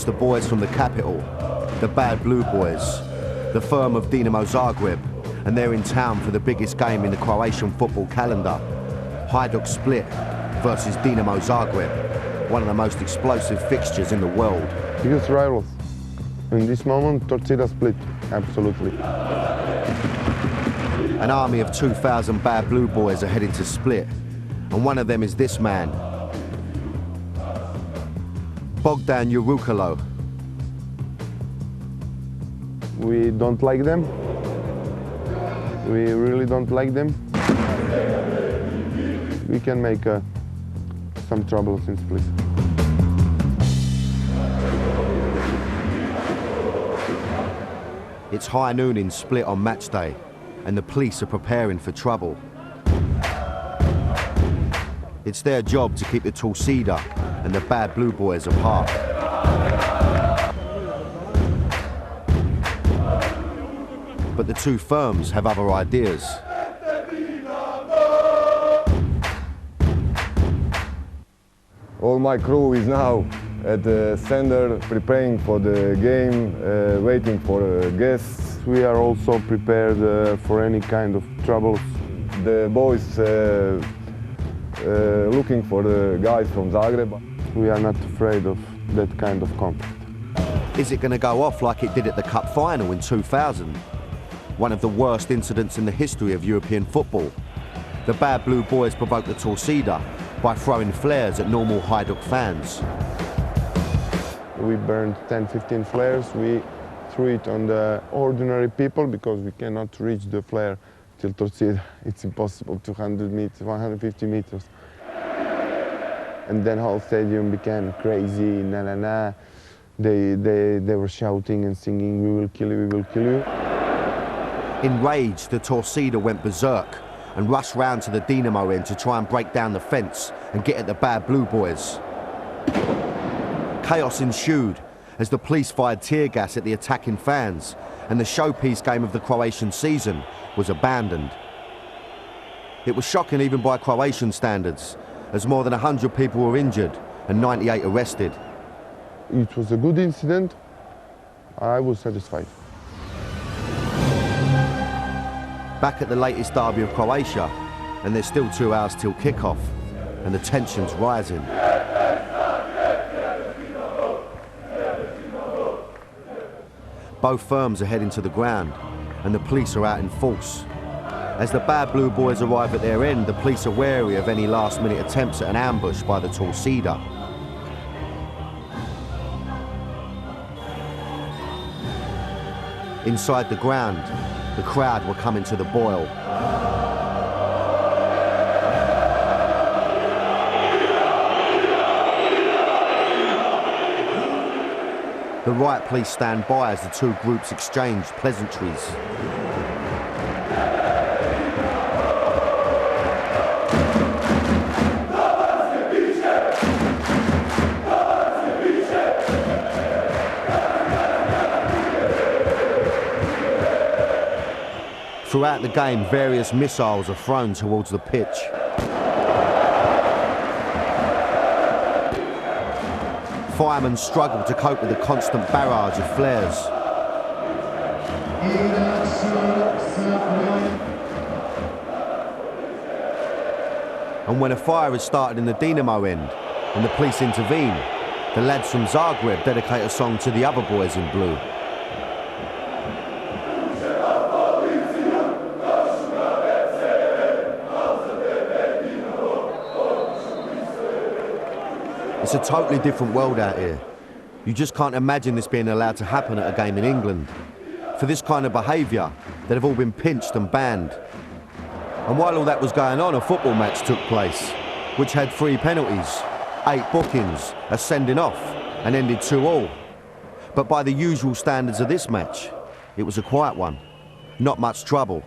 against the boys from the capital, the Bad Blue Boys, the firm of Dinamo Zagreb, and they're in town for the biggest game in the Croatian football calendar. Hajduk Split versus Dinamo Zagreb, one of the most explosive fixtures in the world. Biggest rivals. In this moment, Torcida Split, absolutely. An army of 2,000 Bad Blue Boys are heading to Split, and one of them is this man, Bogdan Urukalo. We don't like them. We really don't like them. We can make some troubles in Split. It's high noon in Split on match day, and the police are preparing for trouble. It's their job to keep the Torcida and the Bad Blue Boys apart. But the two firms have other ideas. All my crew is now at the center, preparing for the game, waiting for guests. We are also prepared for any kind of troubles. The boys looking for the guys from Zagreb. We are not afraid of that kind of conflict. Is it going to go off like it did at the Cup final in 2000? One of the worst incidents in the history of European football. The Bad Blue Boys provoked the Torcida by throwing flares at normal Hajduk fans. We burned 10-15 flares. We threw it on the ordinary people because we cannot reach the flare till Torcida. It's impossible, 200 meters, 150 meters. And then whole stadium became crazy, na na na. They were shouting and singing, "We will kill you, we will kill you." Enraged, the Torcida went berserk and rushed round to the Dinamo end to try and break down the fence and get at the Bad Blue Boys. Chaos ensued as the police fired tear gas at the attacking fans, and the showpiece game of the Croatian season was abandoned. It was shocking even by Croatian standards, as more than 100 people were injured and 98 arrested. It was a good incident. I was satisfied. Back at the latest derby of Croatia, and there's still 2 hours till kickoff, and the tension's rising. Both firms are heading to the ground, and the police are out in force. As the Bad Blue Boys arrive at their end, the police are wary of any last-minute attempts at an ambush by the Torcida. Inside the ground, the crowd were coming to the boil. The riot police stand by as the two groups exchange pleasantries. Throughout the game, various missiles are thrown towards the pitch. Firemen struggle to cope with the constant barrage of flares. And when a fire is started in the Dinamo end and the police intervene, the lads from Zagreb dedicate a song to the other boys in blue. It's a totally different world out here. You just can't imagine this being allowed to happen at a game in England. For this kind of behaviour, they'd have all been pinched and banned. And while all that was going on, a football match took place, which had 3 penalties, 8 bookings, a sending off, and ended 2-2. But by the usual standards of this match, it was a quiet one. Not much trouble.